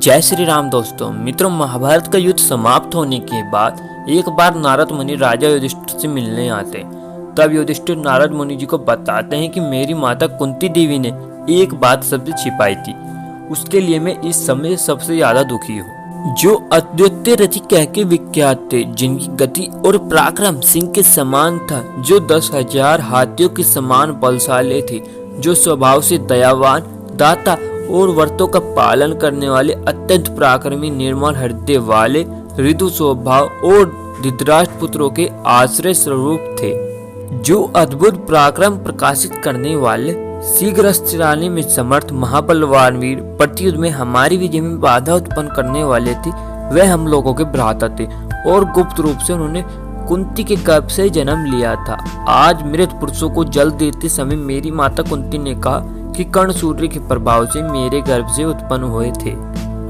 जय श्री राम दोस्तों। मित्रों, महाभारत का युद्ध समाप्त होने के बाद एक बार नारद मुनि राजा युधिष्ठिर से मिलने आते। तब युधिष्ठिर नारद मुनि जी को बताते हैं कि मेरी माता कुंती देवी ने एक बात सबसे छिपाई थी, उसके लिए मैं इस समय सबसे ज्यादा दुखी हूँ। जो अद्वितीय रथी कह के विख्यात थे, जिनकी गति और पराक्रम सिंह के समान था, जो 10,000 हाथियों के समान बलशाली थे, जो स्वभाव से दयावान, दाता और व्रतों का पालन करने वाले, अत्यंत पराक्रमी, निर्मल हृदय वाले, ऋतु स्वभाव और धृतराष्ट्र पुत्रों के आश्रय स्वरूप थे, जो अद्भुत पराक्रम प्रकाशित करने वाले, शीघ्र अस्त्र चलाने में समर्थ, महाबलवान वीर, प्रतियुद्ध में हमारी विजय में बाधा उत्पन्न करने वाले थे। वह हम लोगों के भ्राता थे और गुप्त रूप से उन्होंने कुंती के गर्भ से जन्म लिया था। आज मृत पुरुषों को जल देते समय मेरी माता कुंती ने कहा कि कर्ण सूर्य के प्रभाव से मेरे गर्भ से उत्पन्न हुए थे।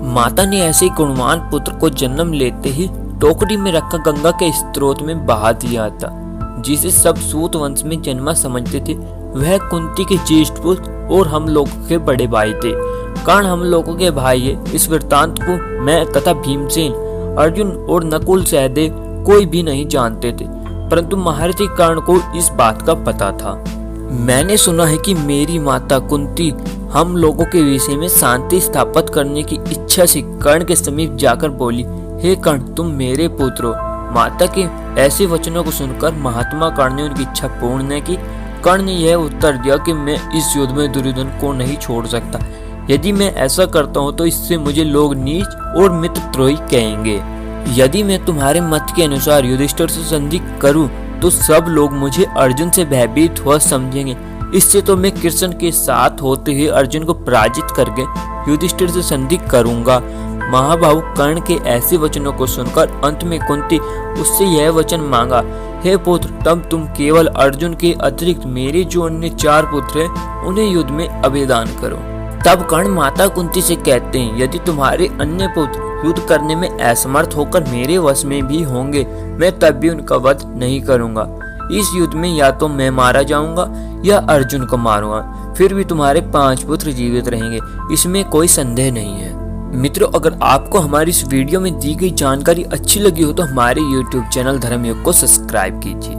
माता ने ऐसे गुणवान पुत्र को जन्म लेते ही टोकरी में रखकर गंगा के स्रोत में बहा दिया था, जिसे सब सूत वंश में जन्मा समझते थे। वह कुंती के ज्येष्ठ पुत्र और हम लोगों के बड़े भाई थे। कर्ण हम लोगों के भाई है। इस वृत्तांत को मैं तथा भीमसेन, अर्जुन और नकुल सहदेव कोई भी नहीं जानते थे, परंतु महर्षि कर्ण को इस बात का पता था। मैंने सुना है कि मेरी माता कुंती हम लोगों के विषय में शांति स्थापित करने की इच्छा से कर्ण के समीप जाकर बोली, हे कर्ण, तुम मेरे पुत्र हो। माता के ऐसे वचनों को सुनकर महात्मा कर्ण ने उनकी इच्छा पूर्ण न की। कर्ण ने यह उत्तर दिया कि मैं इस युद्ध में दुर्योधन को नहीं छोड़ सकता। यदि मैं ऐसा करता हूँ तो इससे मुझे लोग नीच और मित्रद्रोही कहेंगे। यदि मैं तुम्हारे मत के अनुसार युधिष्ठिर से संधि करूं तो सब लोग मुझे अर्जुन से भयभीत हुआ समझेंगे। इससे तो मैं कृष्ण के साथ होते हुए अर्जुन को पराजित करके युधिष्ठिर से संधि करूंगा। महाबाहु कर्ण के ऐसे वचनों को सुनकर अंत में कुंती उससे यह वचन मांगा, हे पुत्र, तब तुम केवल अर्जुन के अतिरिक्त मेरे जो अन्य 4 पुत्र हैं उन्हें युद्ध में अभिदान करो। तब कर्ण माता कुंती से कहते हैं, यदि तुम्हारे अन्य पुत्र युद्ध करने में असमर्थ होकर मेरे वश में भी होंगे, मैं तब भी उनका वध नहीं करूंगा। इस युद्ध में या तो मैं मारा जाऊंगा या अर्जुन को मारूंगा, फिर भी तुम्हारे 5 पुत्र जीवित रहेंगे, इसमें कोई संदेह नहीं है। मित्रों, अगर आपको हमारी इस वीडियो में दी गई जानकारी अच्छी लगी हो तो हमारे YouTube चैनल धर्मयुग को सब्सक्राइब कीजिए।